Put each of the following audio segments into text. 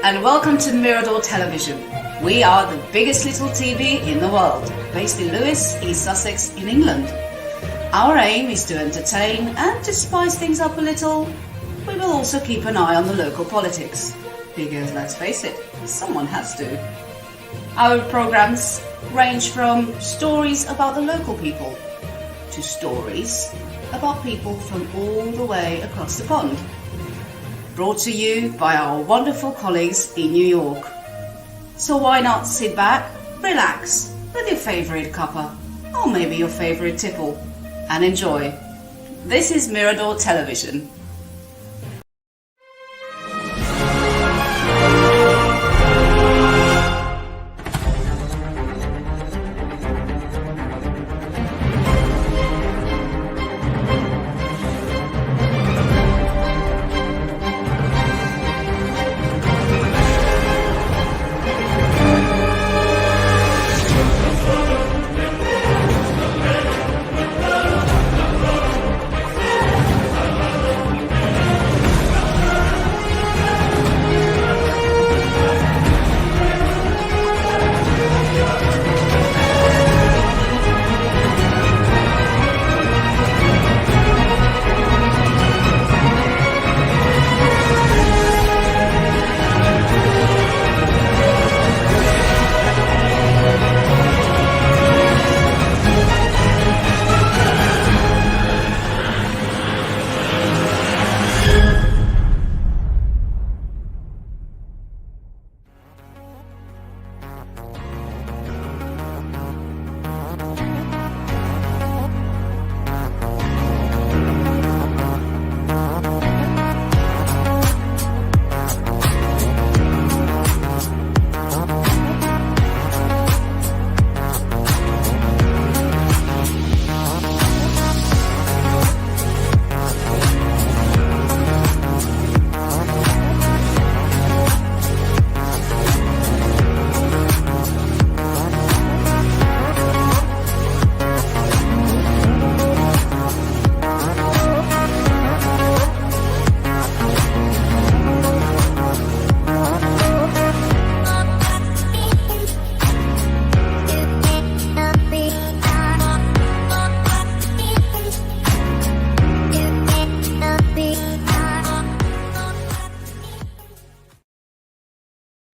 and welcome to Mirador Television. We are the biggest little TV in the world, based in Lewes, East Sussex in England. Our aim is to entertain and to spice things up a little. We will also keep an eye on the local politics, because let's face it, someone has to. Our programs range from stories about the local people to stories about people from all the way across the pond. Brought to you by our wonderful colleagues in New York. So why not sit back, relax with your favourite cuppa, or maybe your favourite tipple, and enjoy. This is Mirador Television.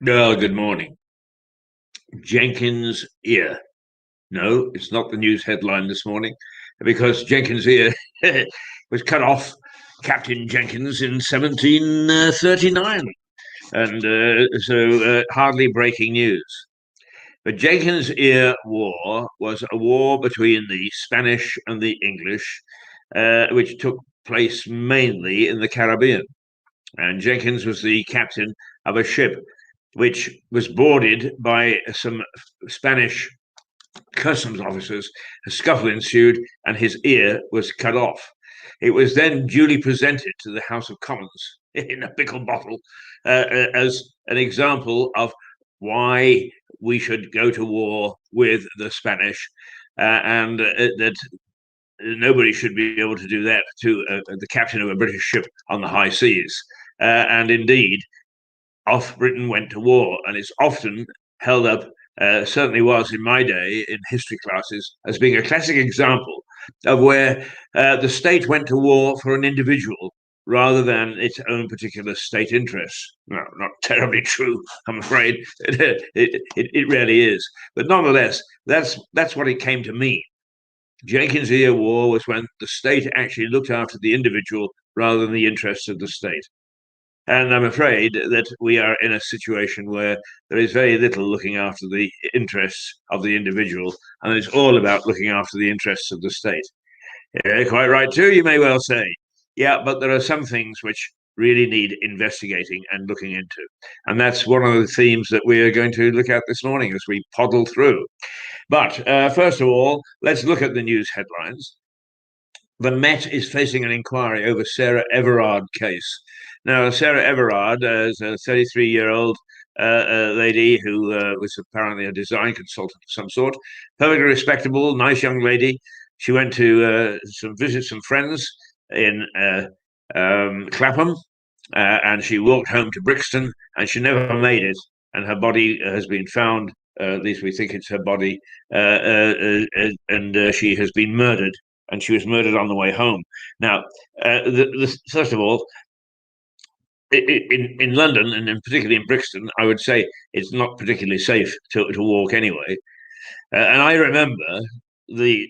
Oh, good morning. Jenkins Ear. No, it's not the news headline this morning, because Jenkins Ear was cut off, Captain Jenkins, in 1739, and so hardly breaking news. The Jenkins Ear War was a war between the Spanish and the English, which took place mainly in the Caribbean. And Jenkins was the captain of a ship which was boarded by some Spanish customs officers. A scuffle ensued, and his ear was cut off. It was then duly presented to the House of Commons in a pickle bottle as an example of why we should go to war with the Spanish, and that nobody should be able to do that to the captain of a British ship on the high seas. And indeed, off Britain went to war, and it's often held up, certainly was in my day in history classes, as being a classic example of where the state went to war for an individual rather than its own particular state interests. No, not terribly true, I'm afraid. It really is. But nonetheless, that's what it came to mean. Jenkins Ear War was when the state actually looked after the individual rather than the interests of the state. And I'm afraid that we are in a situation where there is very little looking after the interests of the individual, and it's all about looking after the interests of the state. Yeah, quite right too, you may well say. Yeah, but there are some things which really need investigating and looking into. And that's one of the themes that we are going to look at this morning as we poddle through. But first of all, let's look at the news headlines. The Met is facing an inquiry over Sarah Everard case. Now, Sarah Everard is a 33-year-old lady who was apparently a design consultant of some sort, perfectly respectable, nice young lady. She went to visit some friends in Clapham, and she walked home to Brixton, and she never made it. And her body has been found. At least we think it's her body, and she has been murdered. And she was murdered on the way home. Now, first of all, in London, and particularly in Brixton, I would say it's not particularly safe to walk anyway. And I remember the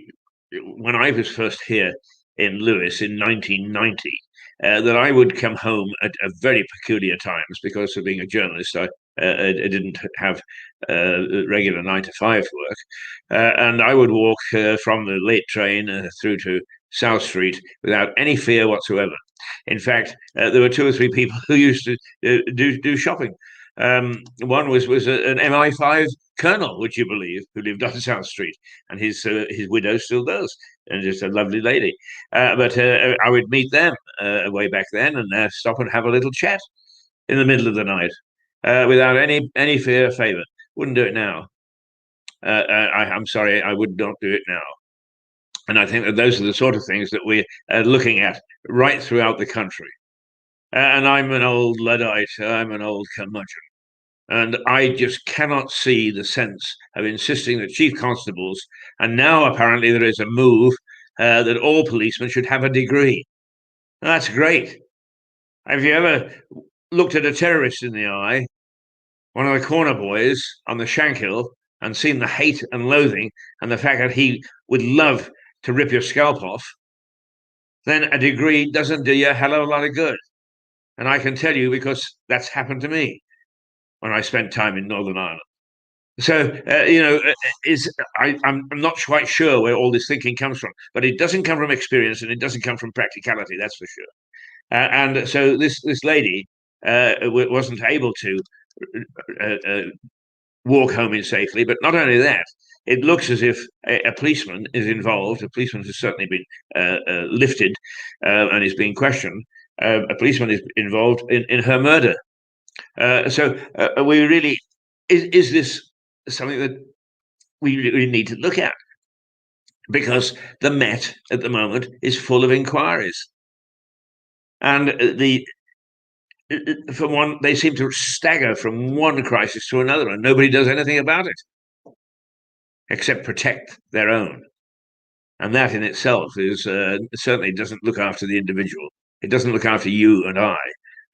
when I was first here in Lewes in 1990, that I would come home at very peculiar times because of being a journalist. I didn't have regular 9 to 5 work, and I would walk from the late train through to South Street without any fear whatsoever. In fact, there were 2 or 3 people who used to do shopping. One was an MI5 colonel, would you believe, who lived on South Street, and his widow still does, and just a lovely lady. But I would meet them way back then, and stop and have a little chat in the middle of the night, without any fear or favour. Wouldn't do it now. I'm sorry, I would not do it now. And I think that those are the sort of things that we're looking at right throughout the country. And I'm an old Luddite, I'm an old curmudgeon. And I just cannot see the sense of insisting that chief constables, and now apparently there is a move that all policemen should have a degree. And that's great. Have you ever looked at a terrorist in the eye, one of the corner boys on the Shankill, and seen the hate and loathing and the fact that he would love to rip your scalp off? Then a degree doesn't do you a hell of a lot of good. And I can tell you because that's happened to me when I spent time in Northern Ireland. So, I'm not quite sure where all this thinking comes from, but it doesn't come from experience and it doesn't come from practicality, that's for sure. And so this lady wasn't able to walk home in safely, but not only that, it looks as if a policeman is involved. A policeman has certainly been lifted and is being questioned. A policeman is involved in her murder. So we really, is this something that we really need to look at? Because the Met at the moment is full of inquiries. And for one, they seem to stagger from one crisis to another, and nobody does anything about it except protect their own. And that in itself is certainly doesn't look after the individual. It doesn't look after you and I.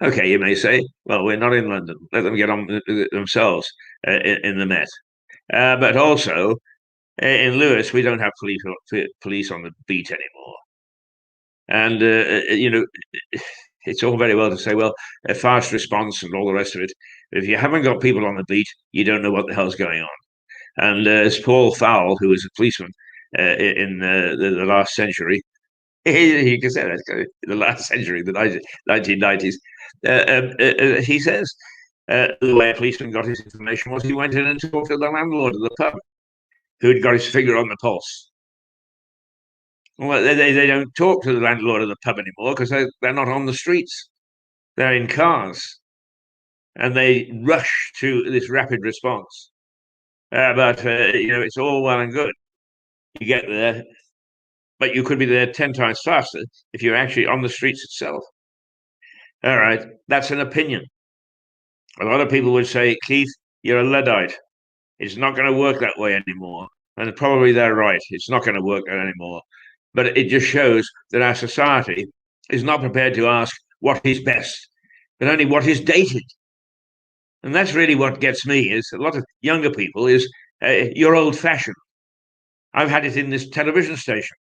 Okay, you may say, well, we're not in London. Let them get on with it themselves in the Met. But also, in Lewes, we don't have police on the beat anymore. And, it's all very well to say, well, a fast response and all the rest of it. But if you haven't got people on the beat, you don't know what the hell's going on. And as Paul Fowle, who was a policeman in the last century, you can say that, the last century, the 1990s, he says the way a policeman got his information was he went in and talked to the landlord of the pub, who had got his finger on the pulse. Well, they don't talk to the landlord of the pub anymore because they're not on the streets. They're in cars. And they rush to this rapid response. But it's all well and good. You get there, but you could be there 10 times faster if you're actually on the streets itself. All right, that's an opinion. A lot of people would say, Keith, you're a Luddite. It's not going to work that way anymore. And probably they're right. It's not going to work anymore. But it just shows that our society is not prepared to ask what is best, but only what is dated. And that's really what gets me, is a lot of younger people is, you're old-fashioned. I've had it in this television station.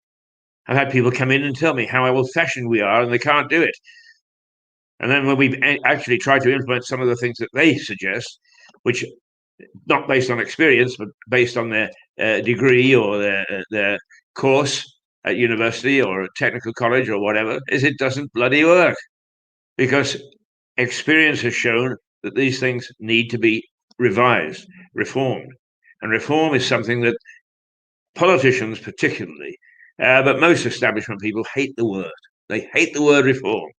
I've had people come in and tell me how old-fashioned we are, and they can't do it. And then when we actually try to implement some of the things that they suggest, which not based on experience, but based on their degree or their course at university or a technical college or whatever, is it doesn't bloody work. Because experience has shown that these things need to be revised, reformed. And reform is something that politicians particularly, but most establishment people hate the word. They hate the word reform.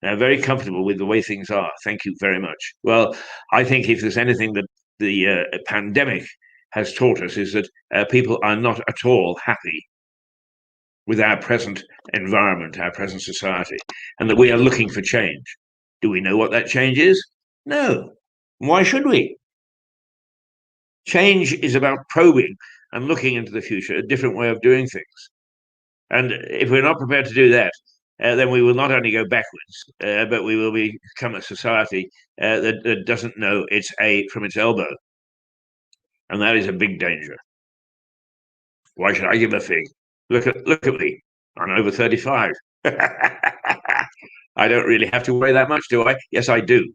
They're very comfortable with the way things are. Thank you very much. Well, I think if there's anything that the pandemic has taught us is that people are not at all happy with our present environment, our present society, and that we are looking for change. Do we know what that change is? No. Why should we? Change is about probing and looking into the future, a different way of doing things. And if we're not prepared to do that, then we will not only go backwards, but we will become a society that doesn't know its A from its elbow. And that is a big danger. Why should I give a fig? Look at me. I'm over 35. I don't really have to worry that much, do I? Yes, I do.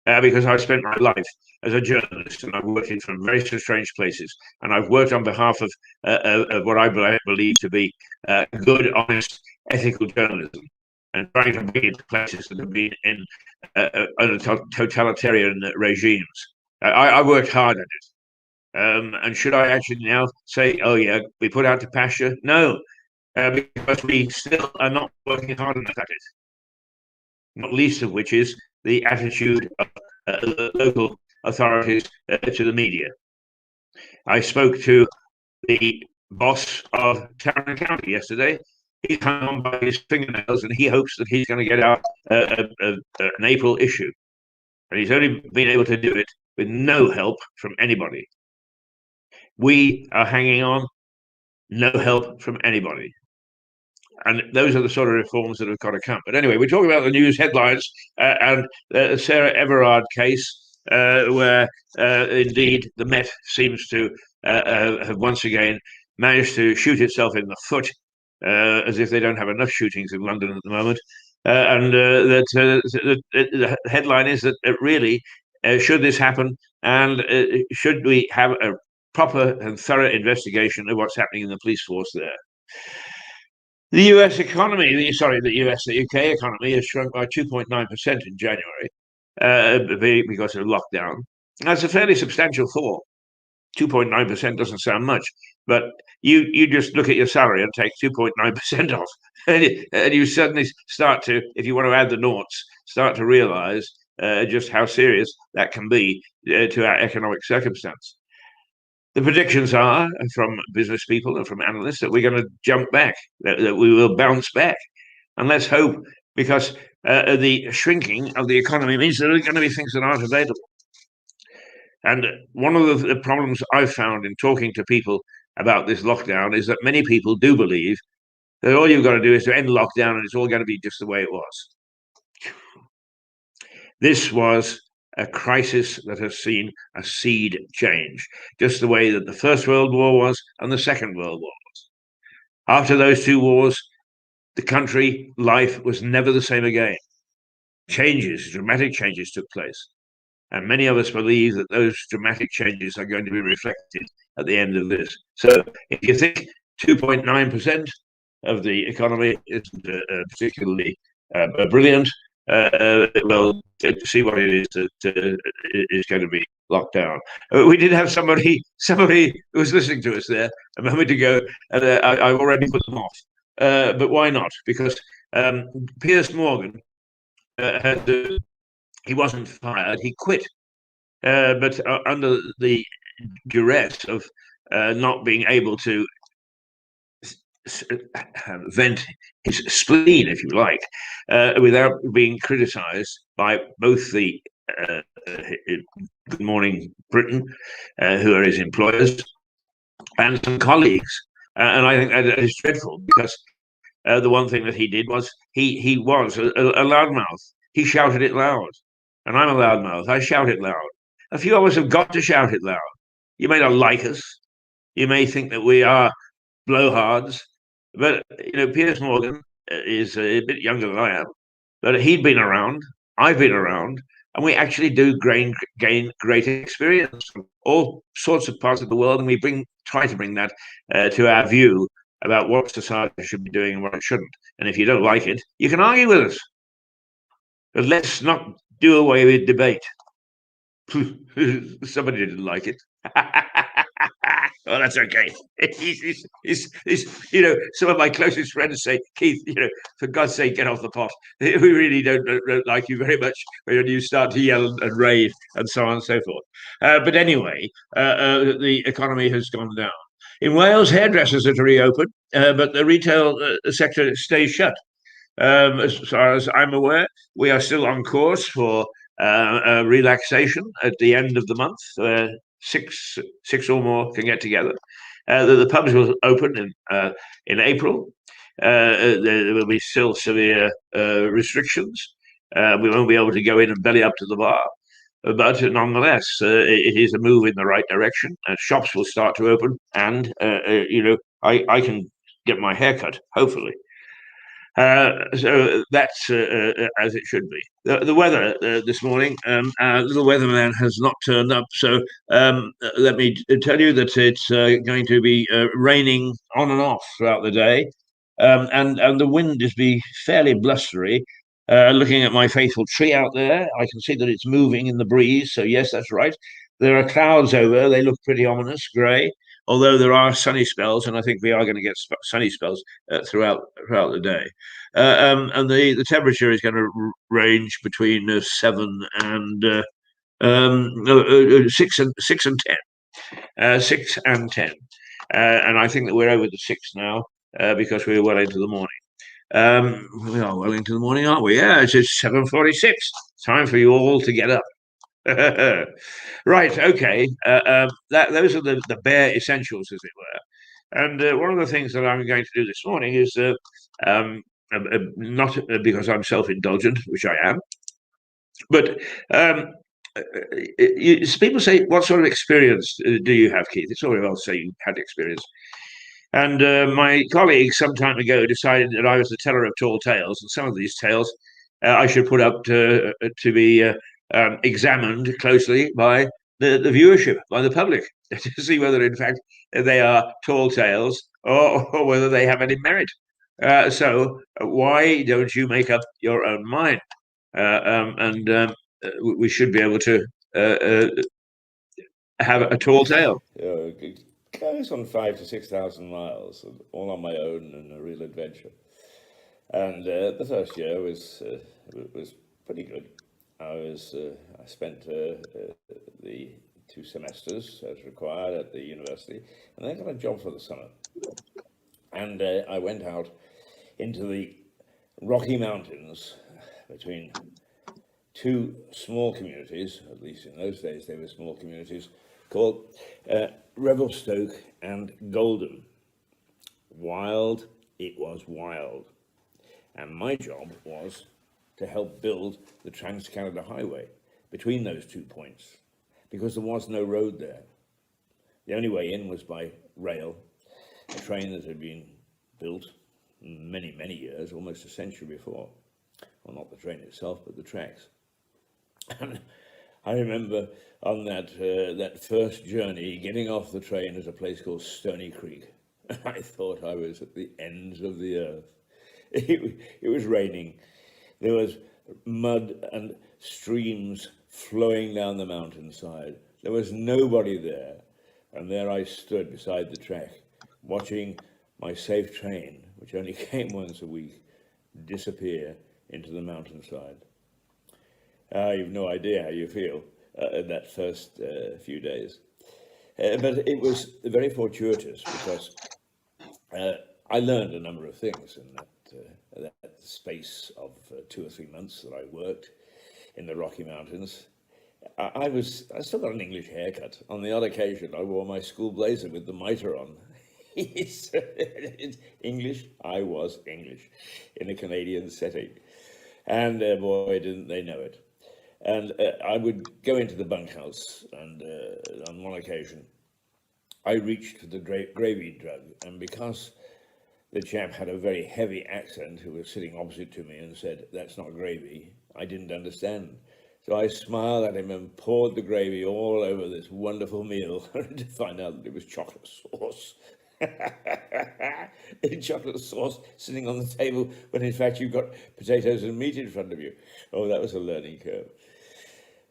Because I've spent my life as a journalist and I've worked in some very strange places. And I've worked on behalf of what I believe to be good, honest, ethical journalism, and trying to bring it to places that have been in totalitarian regimes. I worked hard at it. And should I actually now say, oh, yeah, we put out to pasture? No, because we still are not working hard enough at it. Not least of which is the attitude of local authorities to the media. I spoke to the boss of Tarrant County yesterday. He's hung on by his fingernails and he hopes that he's going to get out an April issue. And he's only been able to do it with no help from anybody. We are hanging on, no help from anybody. And those are the sort of reforms that have got to come. But anyway, we're talking about the news headlines and the Sarah Everard case, where indeed the Met seems to have once again managed to shoot itself in the foot, as if they don't have enough shootings in London at the moment. The headline is that really, should this happen, and should we have a proper and thorough investigation of what's happening in the police force there? The US economy, the UK economy has shrunk by 2.9% in January because of lockdown. That's a fairly substantial fall. 2.9% doesn't sound much, but you just look at your salary and take 2.9% off, and you suddenly start to, if you want to add the noughts, start to realize just how serious that can be to our economic circumstance. The predictions are from business people and from analysts that we're going to jump back, that we will bounce back. And let's hope, because the shrinking of the economy means there are going to be things that aren't available. And one of the problems I've found in talking to people about this lockdown is that many people do believe that all you've got to do is to end lockdown and it's all going to be just the way it was. This was a crisis that has seen a seed change, just the way that the First World War was and the Second World War was. After those two wars, the country life was never the same again. Dramatic changes took place. And many of us believe that those dramatic changes are going to be reflected at the end of this. So if you think 2.9% of the economy isn't particularly brilliant, well, see what it is that is going to be locked down. We did have somebody who was listening to us there a moment ago, and I've already put them off. But why not? Because Piers Morgan he wasn't fired, he quit. But under the duress of not being able to vent his spleen, if you like, without being criticised by both the Good Morning Britain, who are his employers, and some colleagues. And I think that is dreadful, because the one thing that he did was he was a loudmouth. He shouted it loud. And I'm a loudmouth. I shout it loud. A few of us have got to shout it loud. You may not like us. You may think that we are blowhards. But, Piers Morgan is a bit younger than I am. But he'd been around. I've been around. And we actually do gain great experience from all sorts of parts of the world. And we try to bring that to our view about what society should be doing and what it shouldn't. And if you don't like it, you can argue with us. But let's not do away with debate. Somebody didn't like it. Oh, that's okay. Some of my closest friends say, Keith, for God's sake, get off the pot. We really don't like you very much when you start to yell and rave and so on and so forth. But anyway, the economy has gone down. In Wales, hairdressers are to reopen, but the retail sector stays shut. As far as I'm aware, we are still on course for relaxation at the end of the month. Six or more can get together. The pubs will open in April. There will be still severe restrictions. We won't be able to go in and belly up to the bar. But nonetheless, it is a move in the right direction. Shops will start to open, and I can get my hair cut, hopefully. So that's as it should be. The weather this morning, our little weatherman has not turned up. So let me tell you that it's going to be raining on and off throughout the day, and the wind is be fairly blustery. Looking at my faithful tree out there, I can see that it's moving in the breeze. So yes, that's right. There are clouds over. They look pretty ominous, grey. Although there are sunny spells, and I think we are going to get sunny spells throughout the day. And the temperature is going to range between 7 and 6 and 10, 6 and 10, and I think that we're over the 6 now because we're well into the morning. We are well into the morning, aren't we? Yeah, it's 7:46. Time for you all to get up. Right, okay. Those are the bare essentials, as it were. And one of the things that I'm going to do this morning is not because I'm self-indulgent, which I am, but people say, "What sort of experience do you have, Keith?" It's all well to say you had experience. And my colleague some time ago decided that I was the teller of tall tales, and some of these tales I should put up to be examined closely by the viewership, by the public, to see whether, in fact, they are tall tales or whether they have any merit. So why don't you make up your own mind? And we should be able to have a tall tale. It goes on 5,000 to 6,000 miles, all on my own, and a real adventure. And the first year was pretty good. I spent the 2 semesters as required at the university, and then I got a job for the summer. And I went out into the Rocky Mountains between 2 small communities, at least in those days they were small communities, called Revelstoke and Golden. Wild, it was wild. And my job was to help build the Trans-Canada Highway between those 2 points, because there was no road there. The only way in was by rail, a train that had been built many, many years, almost a century before. Well, not the train itself, but the tracks. And I remember on that first journey, getting off the train at a place called Stony Creek. I thought I was at the ends of the earth. It was raining. There was mud and streams flowing down the mountainside. There was nobody there. And there I stood beside the track, watching my safe train, which only came once a week, disappear into the mountainside. You've no idea how you feel that first few days. But it was very fortuitous, because I learned a number of things in that space of 2 or 3 months that I worked in the Rocky Mountains. I still got an English haircut. On the odd occasion, I wore my school blazer with the mitre on. It's English, I was English in a Canadian setting. And boy, didn't they know it. And I would go into the bunkhouse, and on one occasion, I reached for the gravy jug, and because the chap had a very heavy accent who was sitting opposite to me and said, "That's not gravy," I didn't understand. So I smiled at him and poured the gravy all over this wonderful meal, to find out that it was chocolate sauce. Chocolate sauce sitting on the table when in fact you've got potatoes and meat in front of you. Oh, that was a learning curve.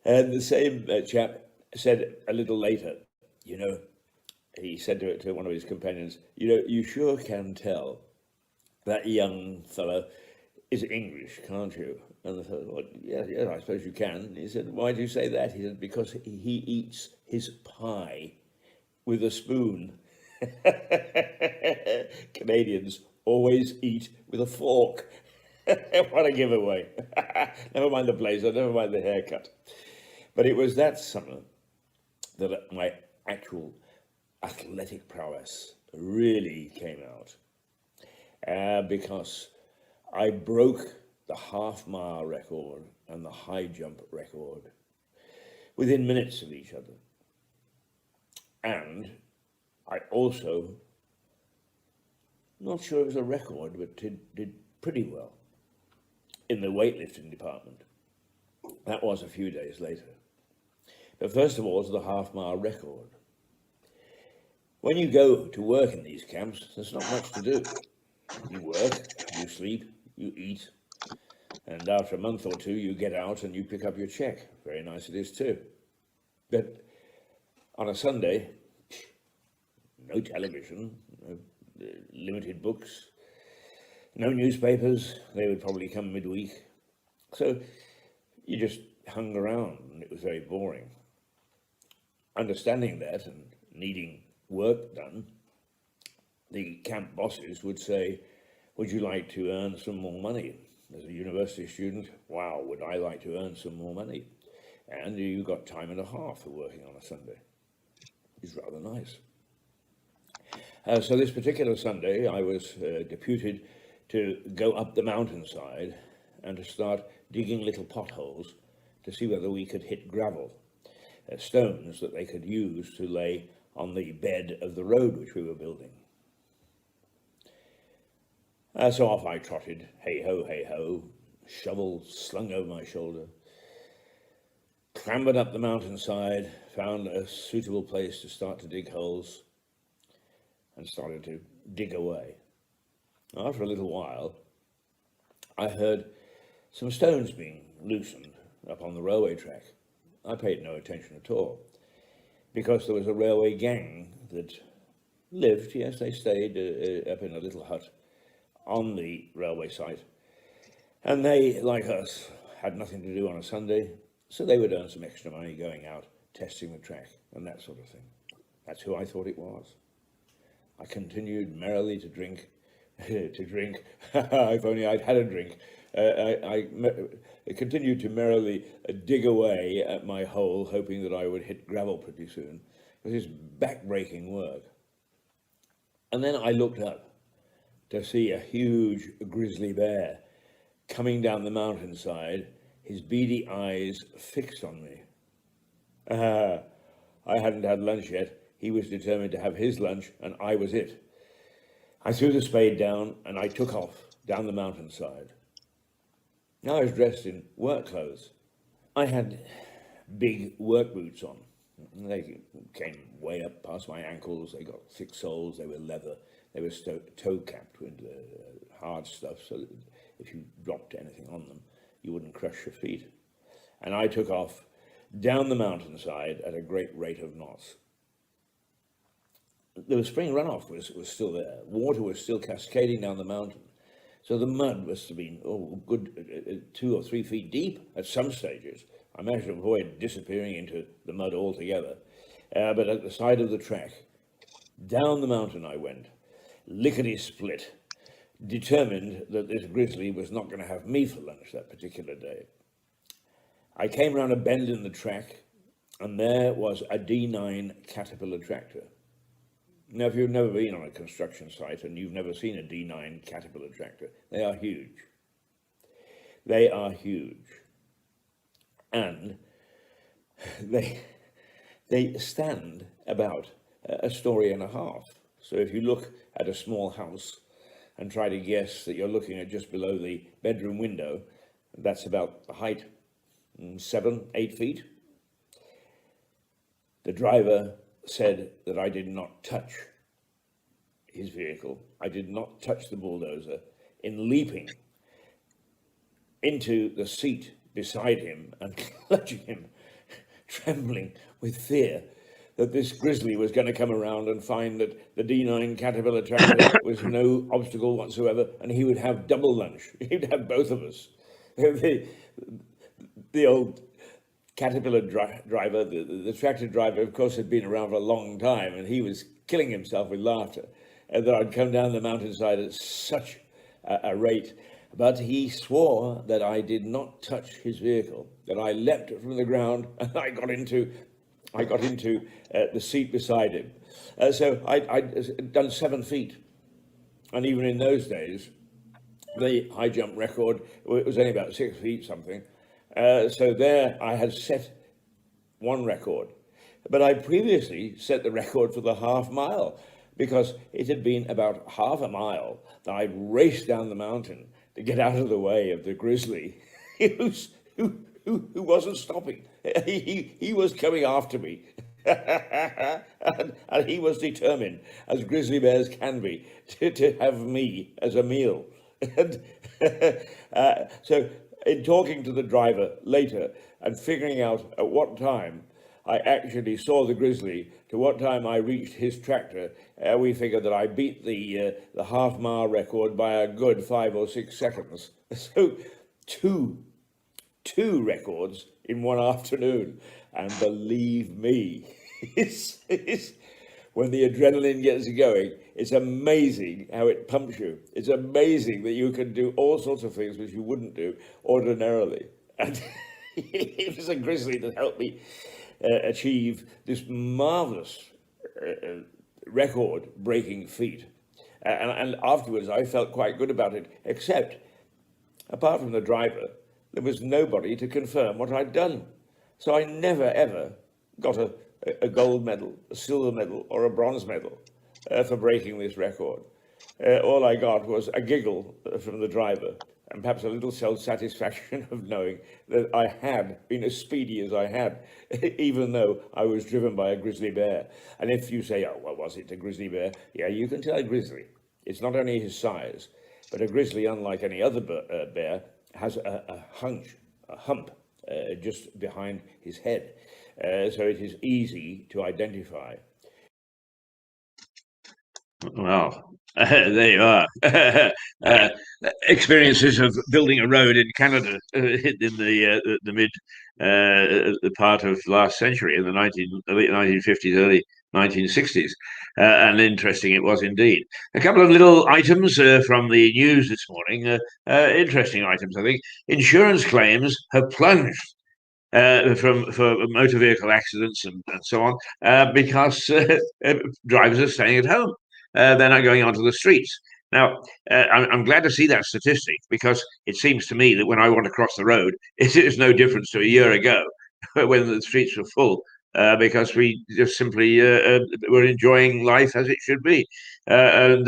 And the same chap said a little later, he said to one of his companions, "You sure can tell that young fellow is English, can't you?" And I thought, "Well, yeah, I suppose you can." And he said, "Why do you say that?" He said, "Because he eats his pie with a spoon." Canadians always eat with a fork. What a giveaway. Never mind the blazer, never mind the haircut. But it was that summer that my actual athletic prowess really came out. Because I broke the half-mile record and the high jump record within minutes of each other. And I also, not sure it was a record, but did pretty well in the weightlifting department. That was a few days later. But first of all, was the half-mile record. When you go to work in these camps, there's not much to do. You work, you sleep, you eat, and after a month or two, you get out and you pick up your check. Very nice it is too. But on a Sunday, no television, no limited books, no newspapers. They would probably come midweek. So you just hung around and it was very boring. Understanding that and needing work done, the camp bosses would say, would you like to earn some more money? As a university student, wow, would I like to earn some more money? And you got time and a half for working on a Sunday. It's rather nice. So this particular Sunday, I was deputed to go up the mountainside and to start digging little potholes to see whether we could hit gravel, stones that they could use to lay on the bed of the road which we were building. So off I trotted, hey-ho, shovel slung over my shoulder, clambered up the mountainside, found a suitable place to start to dig holes, and started to dig away. After a little while, I heard some stones being loosened up on the railway track. I paid no attention at all, because there was a railway gang that lived, yes, they stayed up in a little hut on the railway site. And they, like us, had nothing to do on a Sunday, so they would earn some extra money going out, testing the track, and that sort of thing. That's who I thought it was. I continued merrily to drink, if only I'd had a drink. I continued to merrily dig away at my hole, hoping that I would hit gravel pretty soon. It was back-breaking work. And then I looked up to see a huge grizzly bear coming down the mountainside, his beady eyes fixed on me. I hadn't had lunch yet. He was determined to have his lunch, and I was it. I threw the spade down, and I took off down the mountainside. Now I was dressed in work clothes. I had big work boots on. They came way up past my ankles. They got thick soles. They were leather. They were toe-capped with hard stuff, so that if you dropped anything on them, you wouldn't crush your feet. And I took off down the mountainside at a great rate of knots. The spring runoff was still there. Water was still cascading down the mountain. So the mud must have been good 2 or 3 feet deep at some stages. I managed to avoid disappearing into the mud altogether. But at the side of the track, down the mountain I went, lickety-split, determined that this grizzly was not going to have me for lunch that particular day. I came round a bend in the track, and there was a D9 Caterpillar tractor. Now, if you've never been on a construction site and you've never seen a D9 Caterpillar tractor, they are huge. They are huge. And they stand about a story and a half. So if you look at a small house and try to guess that you're looking at just below the bedroom window, that's about the height, 7, 8 feet. The driver said that I did not touch his vehicle. I did not touch the bulldozer in leaping into the seat beside him and clutching him, trembling with fear that this grizzly was going to come around and find that the D9 Caterpillar tractor was no obstacle whatsoever, and he would have double lunch. He'd have both of us. The old Caterpillar driver, the tractor driver, of course, had been around for a long time, and he was killing himself with laughter that I'd come down the mountainside at such a rate But he swore that I did not touch his vehicle, that I leapt from the ground and I got into the seat beside him. So I'd done 7 feet. And even in those days, the high jump record was only about 6 feet something. So there I had set one record. But I previously set the record for the half mile, because it had been about half a mile that I'd raced down the mountain to get out of the way of the grizzly who wasn't stopping. He was coming after me. and he was determined, as grizzly bears can be, to have me as a meal. And so in talking to the driver later and figuring out at what time I actually saw the grizzly, to what time I reached his tractor, we figured that I beat the half-mile record by a good 5 or 6 seconds. So two records in one afternoon. And believe me, when the adrenaline gets going, it's amazing how it pumps you. It's amazing that you can do all sorts of things which you wouldn't do ordinarily. And it was a grizzly that helped me achieve this marvelous record-breaking feat. And afterwards, I felt quite good about it, except, apart from the driver, there was nobody to confirm what I'd done. So I never, ever got a gold medal, a silver medal, or a bronze medal for breaking this record. All I got was a giggle from the driver, and perhaps a little self-satisfaction of knowing that I had been as speedy as I had, even though I was driven by a grizzly bear. And if you say, oh, well, was it a grizzly bear? Yeah, you can tell a grizzly. It's not only his size, but a grizzly, unlike any other bear, has a hump just behind his head. So it is easy to identify. Well, there you are. Experiences of building a road in Canada in the mid the part of last century, in the late 1950s, early 1960s, and interesting it was indeed. A couple of little items from the news this morning. Interesting items, I think. Insurance claims have plunged for motor vehicle accidents and so on, because drivers are staying at home. They're not going onto the streets. Now, I'm glad to see that statistic, because it seems to me that when I want to cross the road, it is no difference to a year ago when the streets were full, because we just simply were enjoying life as it should be. And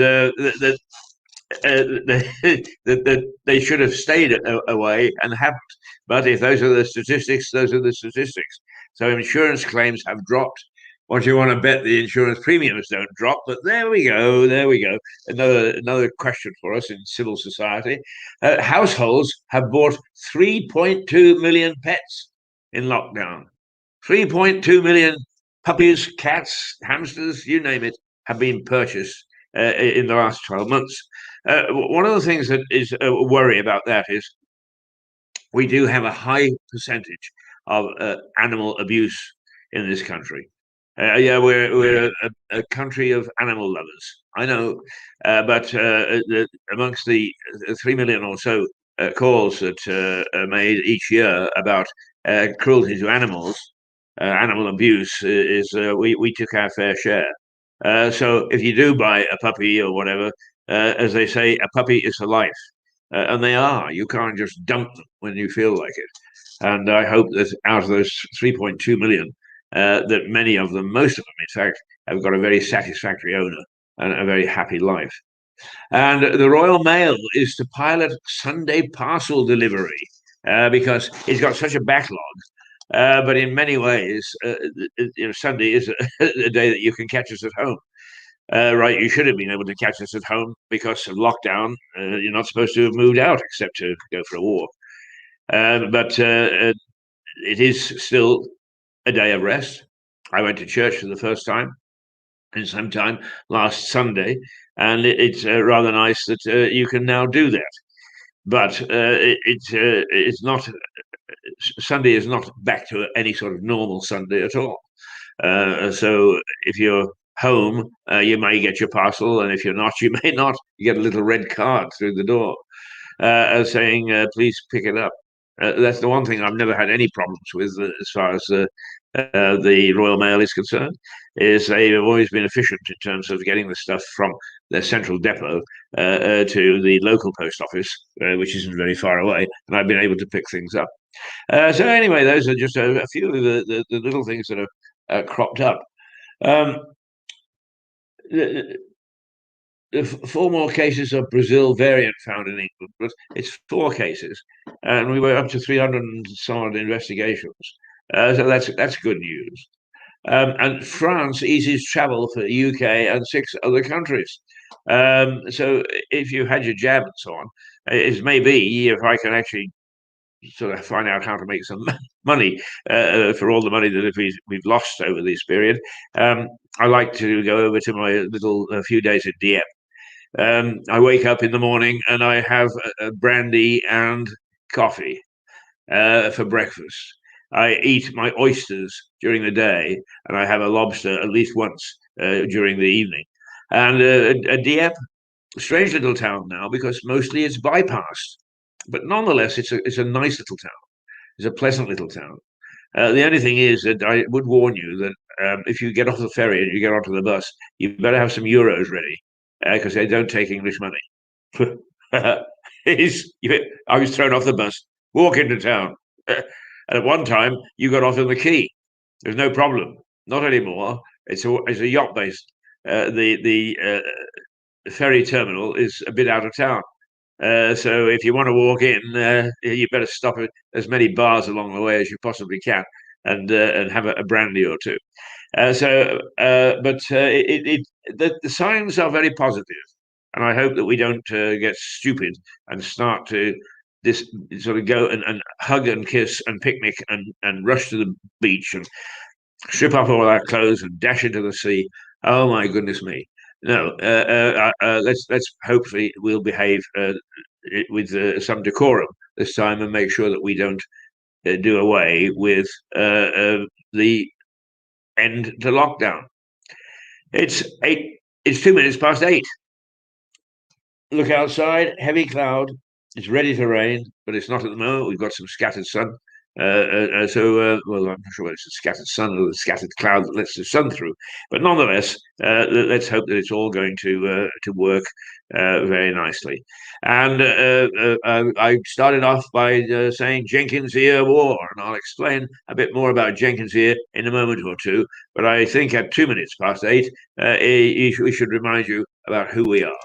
they should have stayed away and haven't. But if those are the statistics, those are the statistics. So insurance claims have dropped. What you want to bet the insurance premiums don't drop, but there we go. Another question for us in civil society. Households have bought 3.2 million pets in lockdown. 3.2 million puppies, cats, hamsters, you name it, have been purchased in the last 12 months. One of the things that is a worry about that is we do have a high percentage of animal abuse in this country. Yeah, we're a country of animal lovers, I know, but amongst the 3 million or so calls that are made each year about cruelty to animals, animal abuse, we took our fair share. So if you do buy a puppy or whatever, as they say, a puppy is a life. And they are. You can't just dump them when you feel like it. And I hope that out of those 3.2 million, that many of them, most of them, in fact, have got a very satisfactory owner and a very happy life. And the Royal Mail is to pilot Sunday parcel delivery because it's got such a backlog. But in many ways, Sunday is a day that you can catch us at home. Right, you should have been able to catch us at home because of lockdown. You're not supposed to have moved out except to go for a walk. But it is still a day of rest. I went to church for the first time in some time last Sunday, and it's rather nice that you can now do that. But it's not. Sunday is not back to any sort of normal Sunday at all. So if you're home, you may get your parcel, and if you're not, you may not. You get a little red card through the door. saying, please pick it up. That's the one thing I've never had any problems with as far as the Royal Mail is concerned, is they've always been efficient in terms of getting the stuff from their central depot to the local post office, which isn't very far away, and I've been able to pick things up. So anyway, those are just a few of the little things that have cropped up. The 4 more cases of Brazil variant found in England, but it's 4 cases, and we were up to 300 and some odd investigations. So that's good news. And France eases travel for the UK and 6 other countries. So if you had your jab and so on, it may be, if I can actually sort of find out how to make some money for all the money that we've lost over this period, I like to go over to my little few days at Dieppe. I wake up in the morning and I have a brandy and coffee for breakfast. I eat my oysters during the day, and I have a lobster at least once during the evening. And Dieppe, strange little town now, because mostly it's bypassed, but nonetheless, it's a nice little town. It's a pleasant little town. The only thing is that I would warn you that if you get off the ferry and you get onto the bus, you better have some euros ready, because they don't take English money. I was thrown off the bus, walk into town. And at one time, you got off in the quay. There's no problem. Not anymore. It's a yacht base. The ferry terminal is a bit out of town. So if you want to walk in, you better stop at as many bars along the way as you possibly can, and have a brandy or two. But the signs are very positive, and I hope that we don't get stupid and start to this sort of go and hug and kiss and picnic and rush to the beach and strip off all our clothes and dash into the sea. Oh my goodness me! No, let's hopefully we'll behave with some decorum this time and make sure that we don't do away with the end to lockdown. It's 2 minutes past 8. Look outside, heavy cloud. It's ready to rain, but it's not at the moment. We've got some scattered sun. Well, I'm not sure whether it's a scattered sun or a scattered cloud that lets the sun through. But nonetheless, let's hope that it's all going to work very nicely. And I started off by saying Jenkins Ear War, and I'll explain a bit more about Jenkins Ear in a moment or two. But I think at 2 minutes past 8, we should remind you about who we are.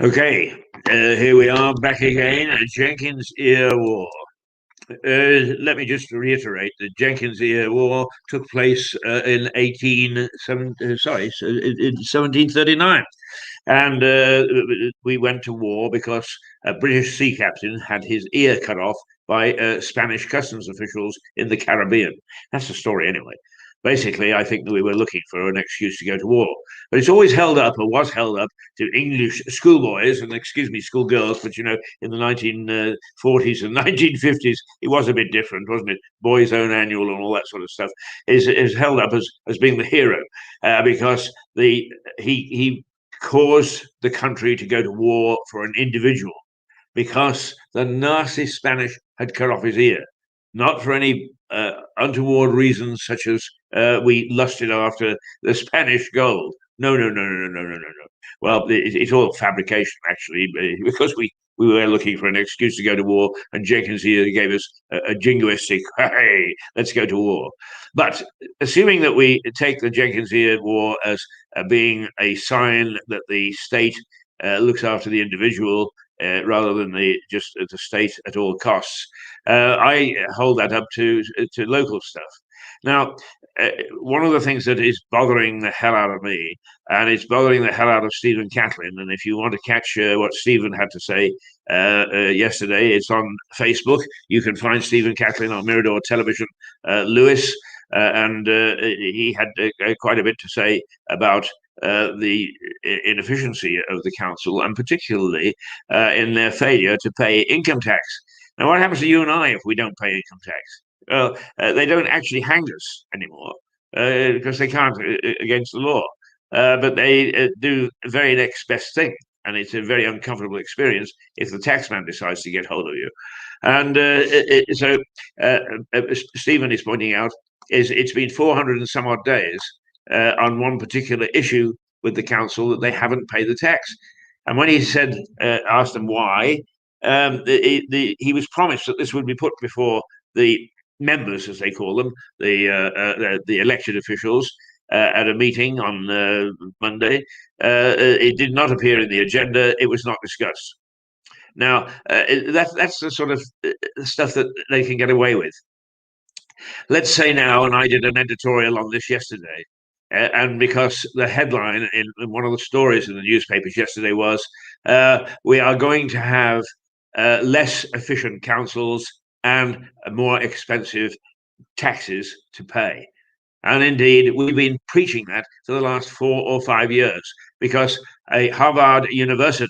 Okay, here we are back again at Jenkins Ear War. Let me just reiterate the Jenkins Ear War took place in 1739. And we went to war because a British sea captain had his ear cut off by Spanish customs officials in the Caribbean. That's the story anyway. Basically, I think that we were looking for an excuse to go to war. But it's always held up, or was held up, to English schoolboys, and excuse me, schoolgirls, but in the 1940s and 1950s, it was a bit different, wasn't it? Boys' Own Annual and all that sort of stuff is held up as being the hero because he caused the country to go to war for an individual because the nasty Spanish had cut off his ear, not for any untoward reasons such as we lusted after the Spanish gold. No, no, no, no, no, no, no, no. Well, it's all fabrication, actually, because we were looking for an excuse to go to war, and Jenkins here gave us a jingoistic, hey, let's go to war. But assuming that we take the Jenkins Ear War as being a sign that the state looks after the individual rather than the state at all costs, I hold that up to local stuff. Now, one of the things that is bothering the hell out of me, and it's bothering the hell out of Stephen Catlin, and if you want to catch what Stephen had to say yesterday, it's on Facebook. You can find Stephen Catlin on Mirador Television, Lewis, and he had quite a bit to say about the inefficiency of the council, and particularly in their failure to pay income tax. Now, what happens to you and I if we don't pay income tax? Well, they don't actually hang us anymore because they can't against the law. But they do the very next best thing. And it's a very uncomfortable experience if the taxman decides to get hold of you. And so Stephen is pointing out it's been 400 and some odd days on one particular issue with the council that they haven't paid the tax. And when he said, asked them why, he was promised that this would be put before the members, as they call them, the elected officials, at a meeting on Monday. It did not appear in the agenda. It was not discussed. Now, that's the sort of stuff that they can get away with. Let's say now, and I did an editorial on this yesterday, and because the headline in one of the stories in the newspapers yesterday was, we are going to have less efficient councils and more expensive taxes to pay. And indeed, we've been preaching that for the last 4 or 5 years, because a Harvard University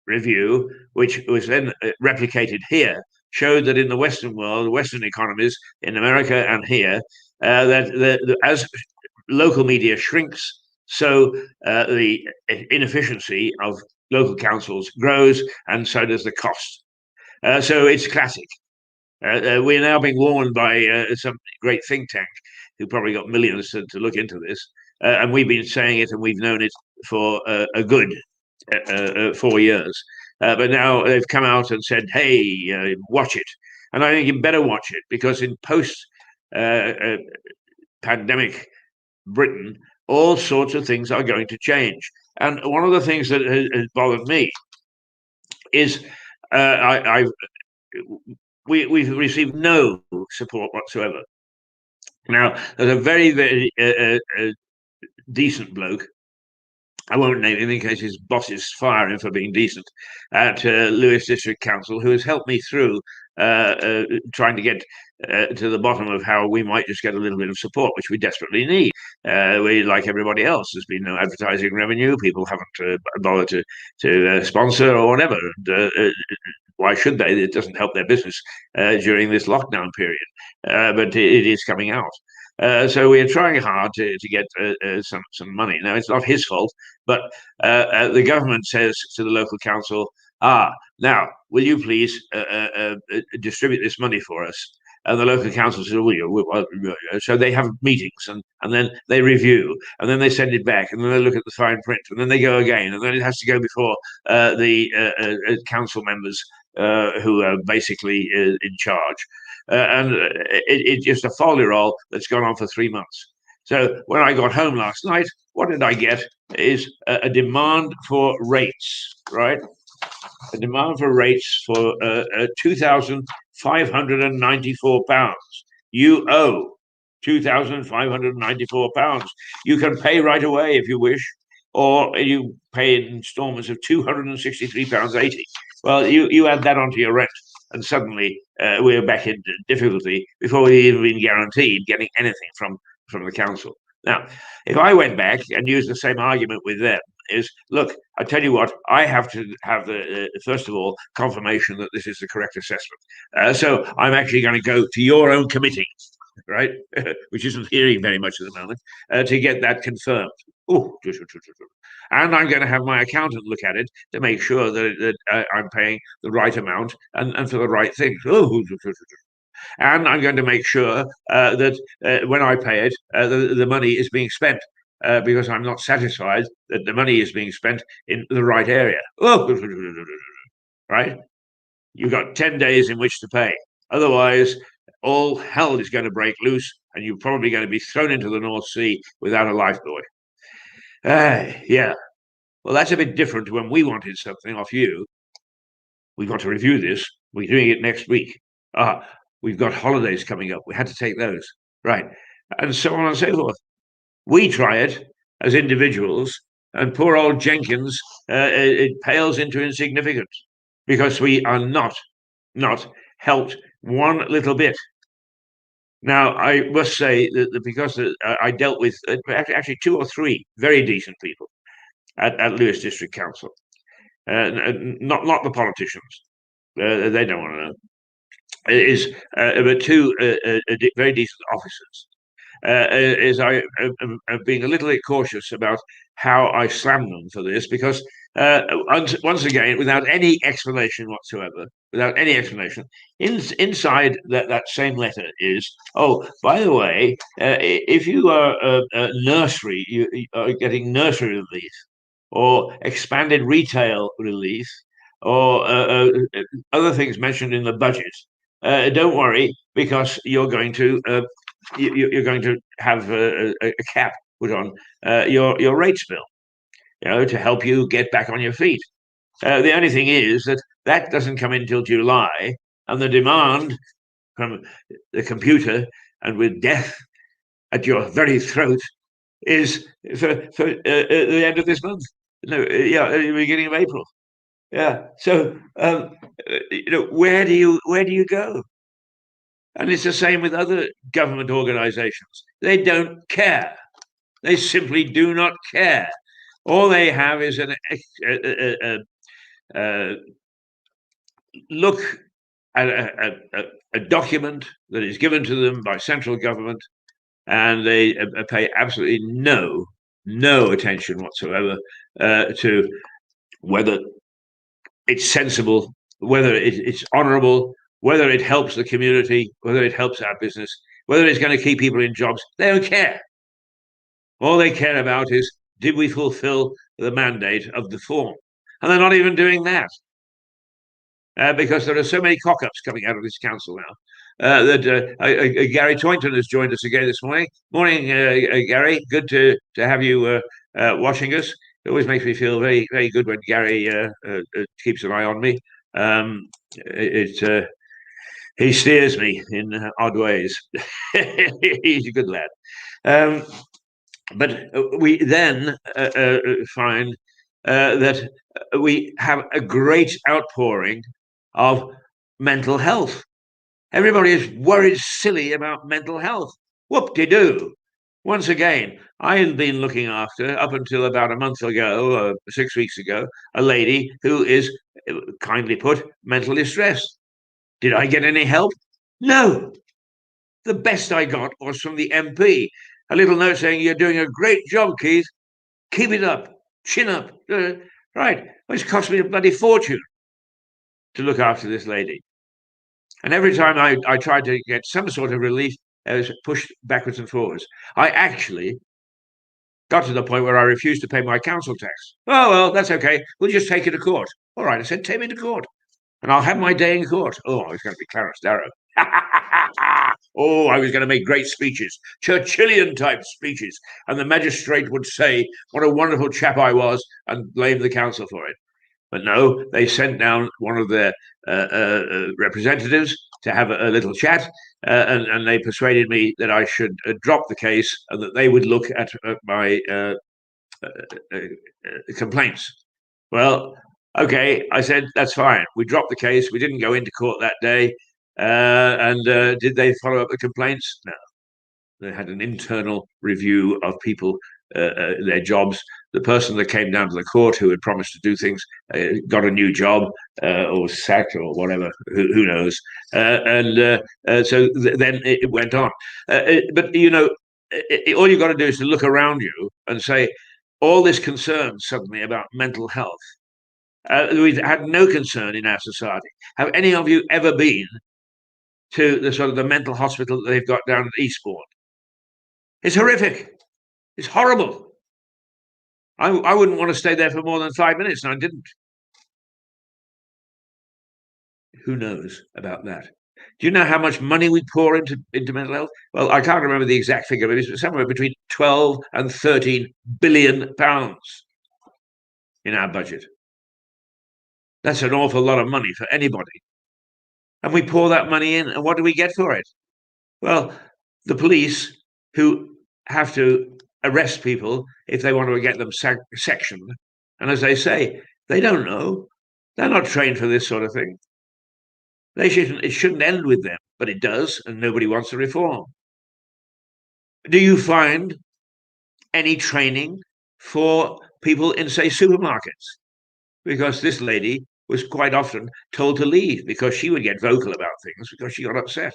review, which was then replicated here, showed that in the Western world, Western economies, in America and here, that as local media shrinks, so the inefficiency of local councils grows, and so does the cost. So it's classic. We're now being warned by some great think tank who probably got millions to look into this. And we've been saying it, and we've known it for a good 4 years. But now they've come out and said, hey, watch it. And I think you better watch it, because in post-pandemic Britain, all sorts of things are going to change. And one of the things that has bothered me is we've received no support whatsoever. Now, there's a very, very decent bloke, I won't name him in case his bosses fire him for being decent, at Lewis District Council, who has helped me through trying to get to the bottom of how we might just get a little bit of support, which we desperately need. We, like everybody else, there's been no advertising revenue. People haven't bothered to sponsor or whatever. And, why should they? It doesn't help their business during this lockdown period, but it is coming out. So we are trying hard to get some money. Now, it's not his fault, but the government says to the local council, now, will you please distribute this money for us? And the local council says, so they have meetings, and then they review, and then they send it back, and then they look at the fine print, and then they go again, and then it has to go before the council members who are basically in charge. And it's just a folly roll that's gone on for 3 months. So when I got home last night, what did I get? Is a demand for rates, right? A demand for rates for £2,594. You owe £2,594. You can pay right away if you wish, or you pay in installments of £263.80. Well, you add that onto your rent, and suddenly we're back in difficulty before we've even been guaranteed getting anything from the council. Now, if I went back and used the same argument with them, is look, I tell you what, I have to have the first of all confirmation that this is the correct assessment. So I'm actually going to go to your own committee, right, which isn't hearing very much at the moment, to get that confirmed. Oh, and I'm going to have my accountant look at it to make sure that I'm paying the right amount and for the right things. Oh, and I'm going to make sure that when I pay it, the money is being spent. Because I'm not satisfied that the money is being spent in the right area. Oh, right? You've got 10 days in which to pay. Otherwise, all hell is going to break loose, and you're probably going to be thrown into the North Sea without a lifebuoy. Yeah. Well, that's a bit different to when we wanted something off you. We've got to review this. We're doing it next week. We've got holidays coming up. We had to take those. Right. And so on and so forth. We try it as individuals, and poor old Jenkins, it pales into insignificance because we are not helped one little bit. Now, I must say that because I dealt with actually 2 or 3 very decent people at Lewis District Council, not the politicians. They don't want to know. But 2 very decent officers. Is I am being a little bit cautious about how I slam them for this, because once again, without any explanation whatsoever, inside that same letter is, oh, by the way, if you are a nursery, you are getting nursery relief, or expanded retail relief, or other things mentioned in the budget. Don't worry, because you're going to have a cap put on your rates bill, to help you get back on your feet. The only thing is that doesn't come in till July, and the demand from the computer, and with death at your very throat, is for the end of this month. No, the beginning of April. Yeah. So where do you go? And it's the same with other government organizations. They don't care. They simply do not care. All they have is a look at a document that is given to them by central government, and they pay absolutely no attention whatsoever to whether it's sensible, whether it's honourable, whether it helps the community, whether it helps our business, whether it's going to keep people in jobs. They don't care. All they care about is, did we fulfill the mandate of the form? And they're not even doing that, because there are so many cock-ups coming out of this council now. That Gary Toynton has joined us again this morning. Morning, Gary. Good to have you watching us. It always makes me feel very, very good when Gary keeps an eye on me. He steers me in odd ways. He's a good lad. But we then find that we have a great outpouring of mental health. Everybody is worried silly about mental health. Whoop-de-doo. Once again, I had been looking after, up until about a month ago, or 6 weeks ago, a lady who is, kindly put, mentally stressed. Did I get any help? No. The best I got was from the MP. A little note saying, "You're doing a great job, Keith. Keep it up. Chin up." Right. Well, it's cost me a bloody fortune to look after this lady. And every time I tried to get some sort of relief, I was pushed backwards and forwards. I actually got to the point where I refused to pay my council tax. Oh, well, that's okay. We'll just take you to court. All right, I said, take me to court, and I'll have my day in court. Oh, it's going to be Clarence Darrow. Oh, I was going to make great speeches, Churchillian-type speeches, and the magistrate would say what a wonderful chap I was and blame the council for it. But no, they sent down one of their representatives to have a little chat, and they persuaded me that I should drop the case and that they would look at my complaints. Well, okay, I said, that's fine. We dropped the case. We didn't go into court that day. And did they follow up the complaints? No. They had an internal review of people, their jobs. The person that came down to the court who had promised to do things got a new job or was sacked or whatever, who knows. Then it went on. But, you know, all you've got to do is to look around you and say, all this concern suddenly about mental health. We've had no concern in our society. Have any of you ever been to the sort of the mental hospital that they've got down at Eastbourne? It's horrific. It's horrible. I wouldn't want to stay there for more than 5 minutes, and I didn't. Who knows about that? Do you know how much money we pour into mental health? Well, I can't remember the exact figure, but it's somewhere between 12 and 13 billion pounds in our budget. That's an awful lot of money for anybody. And we pour that money in, and what do we get for it? Well, the police, who have to arrest people if they want to get them sectioned. And as they say, they don't know. They're not trained for this sort of thing. It shouldn't end with them, but it does, and nobody wants to reform. Do you find any training for people in, say, supermarkets? Because this lady was quite often told to leave because she would get vocal about things because she got upset.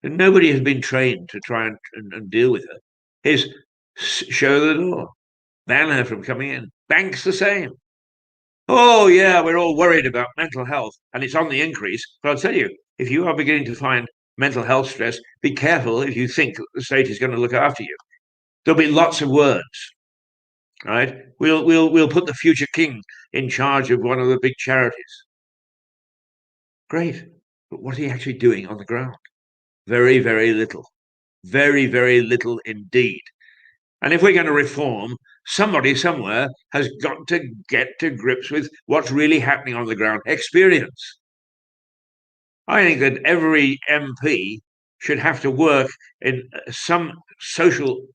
And nobody has been trained to try and deal with her. Is show the door, ban her from coming in. Banks the same. Oh, yeah, we're all worried about mental health, and it's on the increase. But I'll tell you, if you are beginning to find mental health stress, be careful if you think that the state is going to look after you. There'll be lots of words, right? We'll put the future king in charge of one of the big charities. Great, but what are you actually doing on the ground? Very, very little. Very, very little indeed. And if we're going to reform, somebody somewhere has got to get to grips with what's really happening on the ground. Experience. I think that every MP should have to work in some social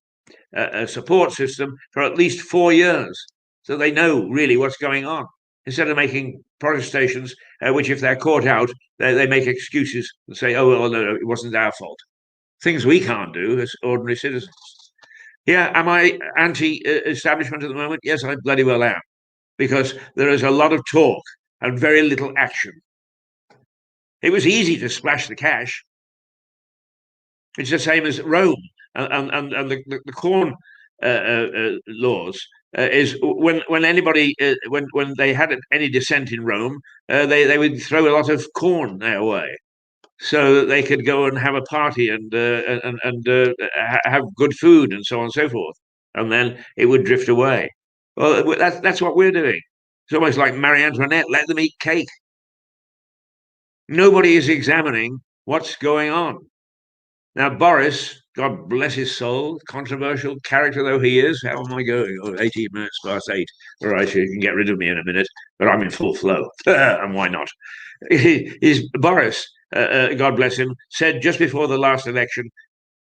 support system for at least 4 years, so they know really what's going on, instead of making protestations, which if they're caught out, they make excuses and say, oh, well, no, it wasn't our fault. Things we can't do as ordinary citizens. Yeah, am I anti-establishment at the moment? Yes, I bloody well am, because there is a lot of talk and very little action. It was easy to splash the cash. It's the same as Rome and the corn laws. Is when anybody when they had any dissent in Rome, they would throw a lot of corn their way, so that they could go and have a party and have good food and so on and so forth, and then it would drift away. Well, that's what we're doing. It's almost like Marie Antoinette. Let them eat cake. Nobody is examining what's going on. Now, Boris, God bless his soul, controversial character though he is. How am I going? Oh, 18 minutes past 8. All right, you can get rid of me in a minute, but I'm in full flow. And why not? Boris, God bless him, said just before the last election,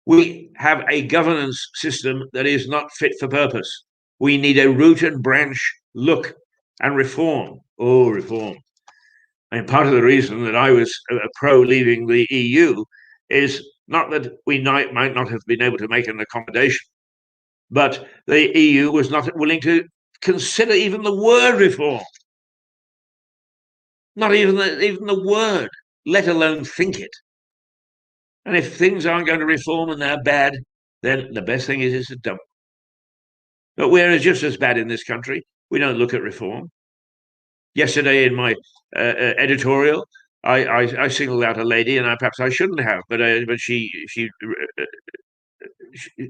we have a governance system that is not fit for purpose. We need a root and branch look and reform. Oh, reform. And part of the reason that I was pro leaving the EU is not that we might not have been able to make an accommodation, but the EU was not willing to consider even the word reform. Not even the word, let alone think it. And if things aren't going to reform and they're bad, then the best thing is to dump. But we're just as bad in this country. We don't look at reform. Yesterday in my editorial, I singled out a lady, and perhaps I shouldn't have, but she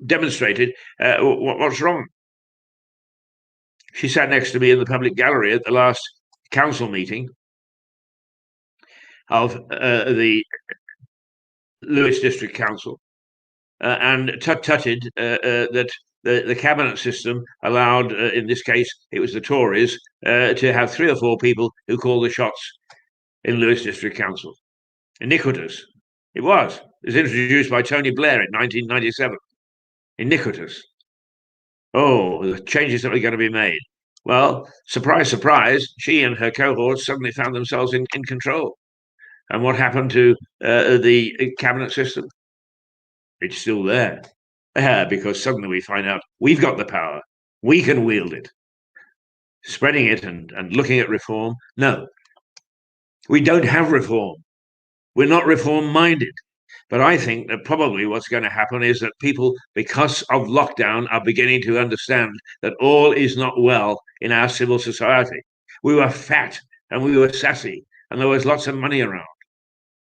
demonstrated what's wrong. She sat next to me in the public gallery at the last council meeting of the Lewis District Council and tutted that the cabinet system allowed, in this case, it was the Tories, to have 3 or 4 people who call the shots in Lewis District Council. Iniquitous. It was. It was introduced by Tony Blair in 1997. Iniquitous. Oh, the changes that were going to be made. Well, surprise, surprise, she and her cohorts suddenly found themselves in control. And what happened to the cabinet system? It's still there. Because suddenly we find out we've got the power. We can wield it. Spreading it and looking at reform? No. We don't have reform. We're not reform-minded. But I think that probably what's going to happen is that people, because of lockdown, are beginning to understand that all is not well in our civil society. We were fat and we were sassy and there was lots of money around.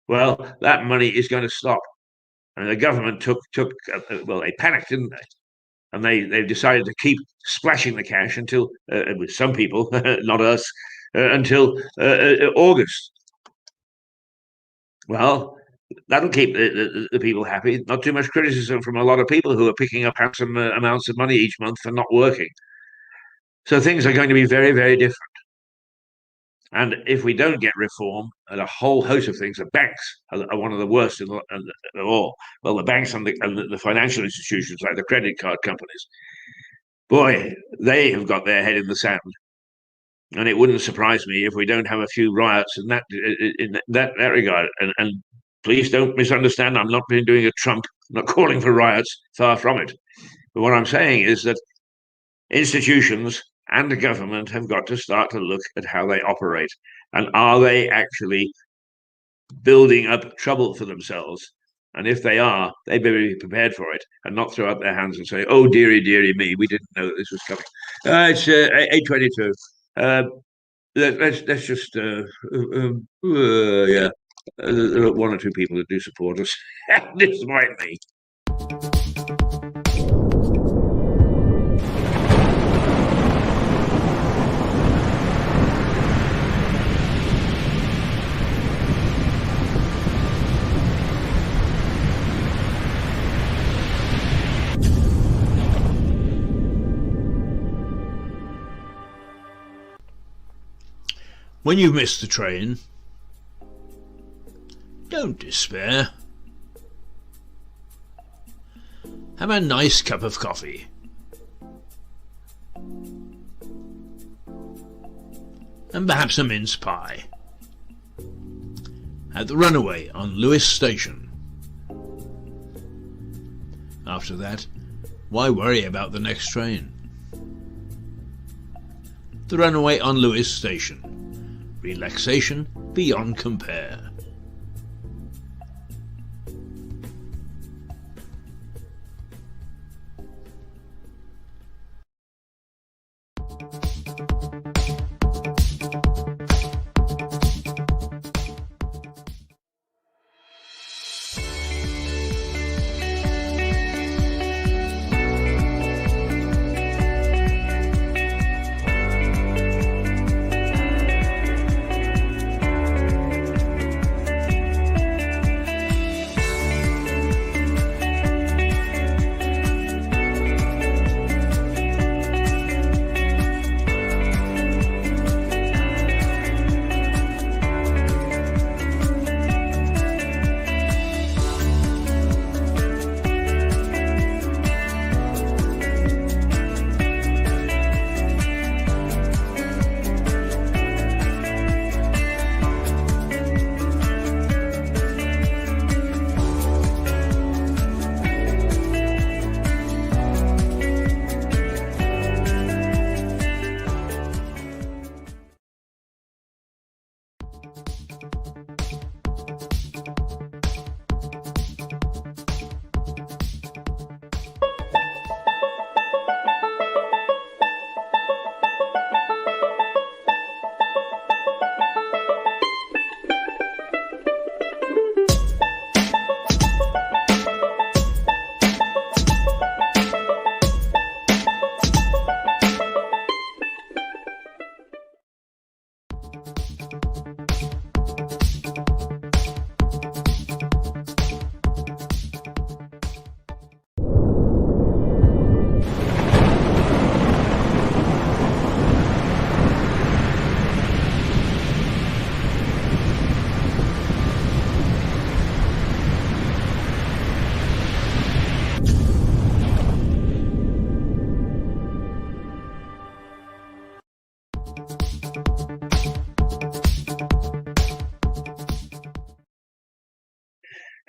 Well, that money is going to stop. And the government they panicked, didn't they? And they've decided to keep splashing the cash until, with some people, not us, until August. Well, that'll keep the people happy. Not too much criticism from a lot of people who are picking up handsome amounts of money each month for not working. So things are going to be very, very different. And if we don't get reform, and a whole host of things, the banks are one of the worst of all. Well, the banks and the financial institutions, like the credit card companies, boy, they have got their head in the sand. And it wouldn't surprise me if we don't have a few riots in that regard. And please don't misunderstand. I'm not doing a Trump, not calling for riots, far from it. But what I'm saying is that institutions and the government have got to start to look at how they operate. And are they actually building up trouble for themselves? And if they are, they better be prepared for it and not throw up their hands and say, oh, dearie, dearie me, we didn't know that this was coming. It's 8:22. Let's just, yeah, there are 1 or 2 people that do support us, despite me. When you've missed the train, don't despair. Have a nice cup of coffee. And perhaps a mince pie. At the Runaway on Lewis Station. After that, why worry about the next train? The Runaway on Lewis Station. Relaxation beyond compare.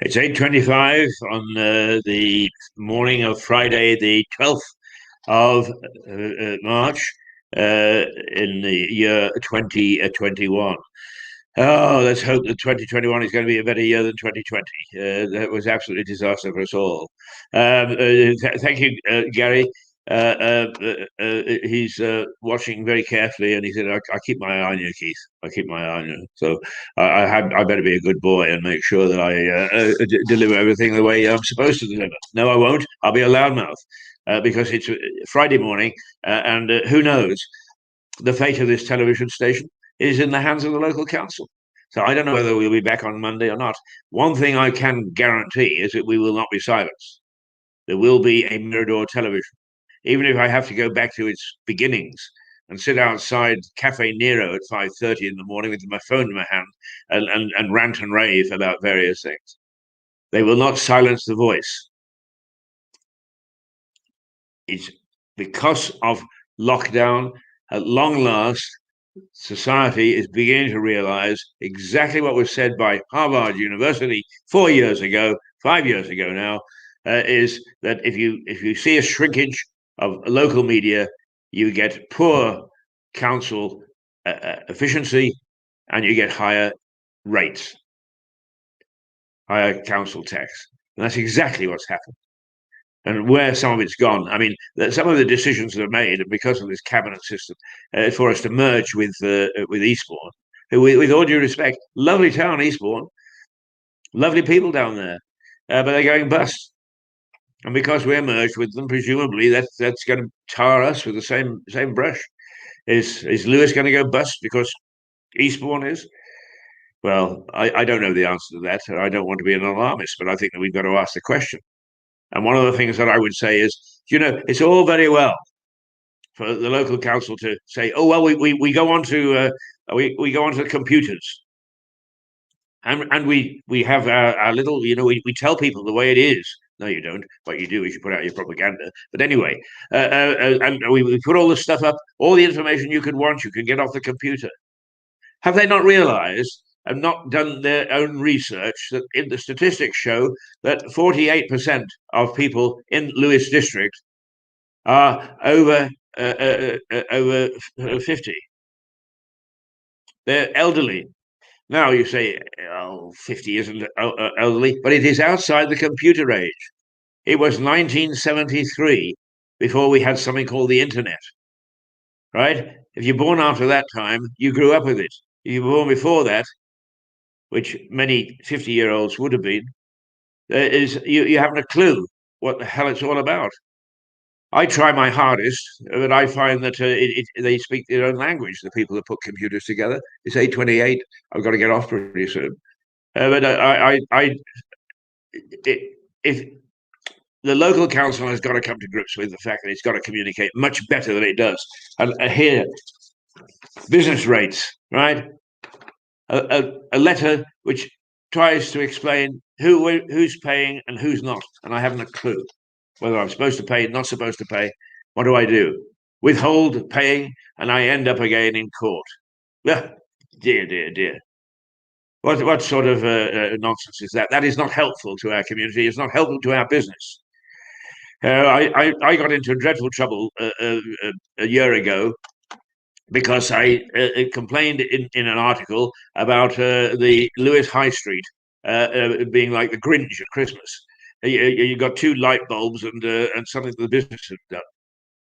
It's 8:25 on the morning of Friday, the 12th of March in the year 2021. Oh, let's hope that 2021 is going to be a better year than 2020. That was absolutely disaster for us all. Thank you, Gary. He's watching very carefully, and he said, I keep my eye on you, Keith. I keep my eye on you. So I better be a good boy and make sure that I deliver everything the way I'm supposed to deliver. No, I won't. I'll be a loudmouth because it's Friday morning, and who knows, the fate of this television station is in the hands of the local council. So I don't know whether we'll be back on Monday or not. One thing I can guarantee is that we will not be silenced. There will be a Mirador television. Even if I have to go back to its beginnings and sit outside Cafe Nero at 5:30 in the morning with my phone in my hand and rant and rave about various things. They will not silence the voice. It's because of lockdown. At long last, society is beginning to realize exactly what was said by Harvard University 4 years ago, 5 years ago now, is that if you see a shrinkage of local media, you get poor council efficiency and you get higher rates, higher council tax. And that's exactly what's happened. And where some of it's gone. I mean, some of the decisions that are made because of this cabinet system for us to merge with Eastbourne, who, with all due respect, lovely town, Eastbourne, lovely people down there, but they're going bust. And because we're merged with them, presumably that's going to tar us with the same brush. Is Lewis going to go bust because Eastbourne is? Well, I don't know the answer to that. I don't want to be an alarmist, but I think that we've got to ask the question. And one of the things that I would say is, it's all very well for the local council to say, oh, well, we go on to we go onto the computers. And we have our little, we tell people the way it is. No, you don't. What you do is you put out your propaganda. But anyway, and we put all this stuff up, all the information you could want, you can get off the computer. Have they not realized and not done their own research that in the statistics show that 48% of people in Lewis district are over 50? They're elderly. Now you say, 50 isn't elderly, but it is outside the computer age. It was 1973 before we had something called the internet, right? If you're born after that time, you grew up with it. If you were born before that, which many 50-year-olds would have been, you haven't a clue what the hell it's all about. I try my hardest, but I find that they speak their own language, the people that put computers together. It's 8:28. I've got to get off pretty soon. But if the local council has got to come to grips with the fact that it's got to communicate much better than it does. And here, business rates, right? A letter which tries to explain who's paying and who's not, and I haven't a clue whether I'm supposed to pay, not supposed to pay. What do? Withhold paying, and I end up again in court. Yeah, dear. What sort of nonsense is that? That is not helpful to our community. It's not helpful to our business. I got into dreadful trouble a year ago because I complained in an article about the Lewis High Street being like the Grinch at Christmas. You got two light bulbs and something the business had done.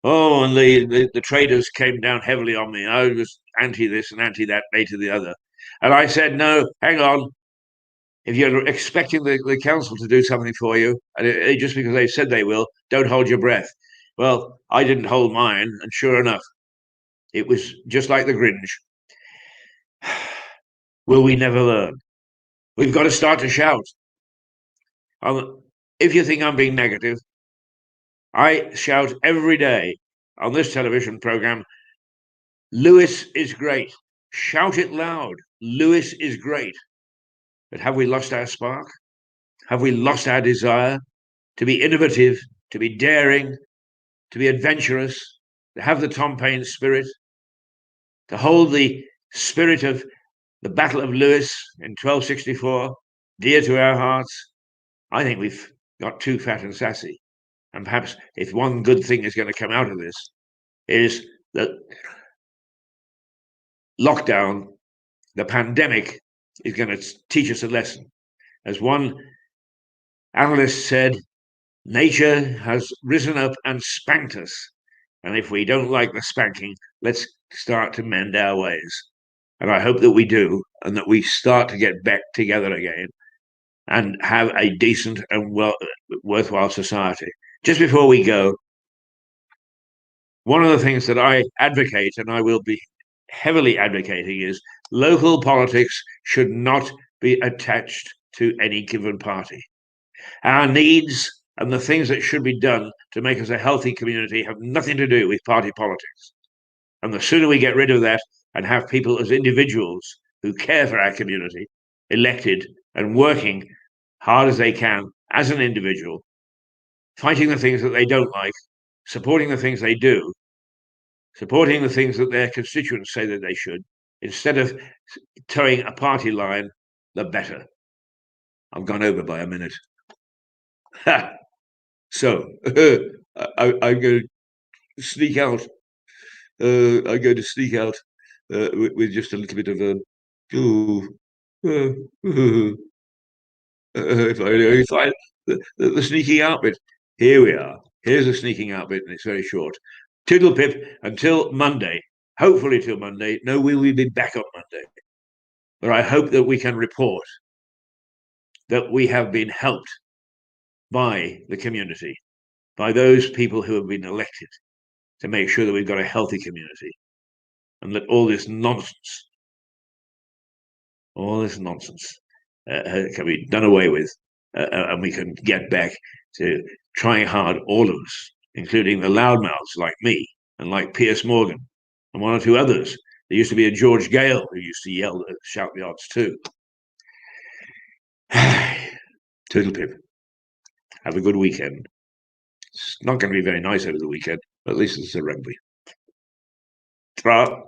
Oh, and the traders came down heavily on me. I was anti this and anti that, anti the other. And I said, no, hang on. If you're expecting the council to do something for you, and just because they said they will, don't hold your breath. Well, I didn't hold mine, and sure enough, it was just like the Grinch. Will we never learn? We've got to start to shout. If you think I'm being negative, I shout every day on this television program, Lewis is great. Shout it loud. Lewis is great. But have we lost our spark? Have we lost our desire to be innovative, to be daring, to be adventurous, to have the Tom Paine spirit, to hold the spirit of the Battle of Lewis in 1264 dear to our hearts, I think we've got too fat and sassy. And perhaps if one good thing is going to come out of this is that lockdown, the pandemic, is going to teach us a lesson. As one analyst said, nature has risen up and spanked us. And if we don't like the spanking, let's start to mend our ways. And I hope that we do, and that we start to get back together again and have a decent and worthwhile society. Just before we go, one of the things that I advocate, and I will be heavily advocating, is local politics should not be attached to any given party. Our needs and the things that should be done to make us a healthy community have nothing to do with party politics. And the sooner we get rid of that and have people as individuals who care for our community, elected and working hard as they can as an individual, fighting the things that they don't like, supporting the things they do, supporting the things that their constituents say that they should, instead of towing a party line, the better. I've gone over by a minute. So I'm going to sneak out. I'm going to sneak out with just a little bit of if I the sneaking out bit. Here we are. Here's the sneaking out bit, and it's very short. Toodle pip until Monday. Hopefully till Monday. No, we will be back on Monday. But I hope that we can report that we have been helped by the community, by those people who have been elected to make sure that we've got a healthy community, and that all this nonsense can be done away with, and we can get back to trying hard, all of us, including the loudmouths like me and like Piers Morgan and one or two others. There used to be a George Gale who used to shout the odds too. Toodle pip. Have a good weekend. It's not going to be very nice over the weekend, but at least it's a rugby. Ta-ra.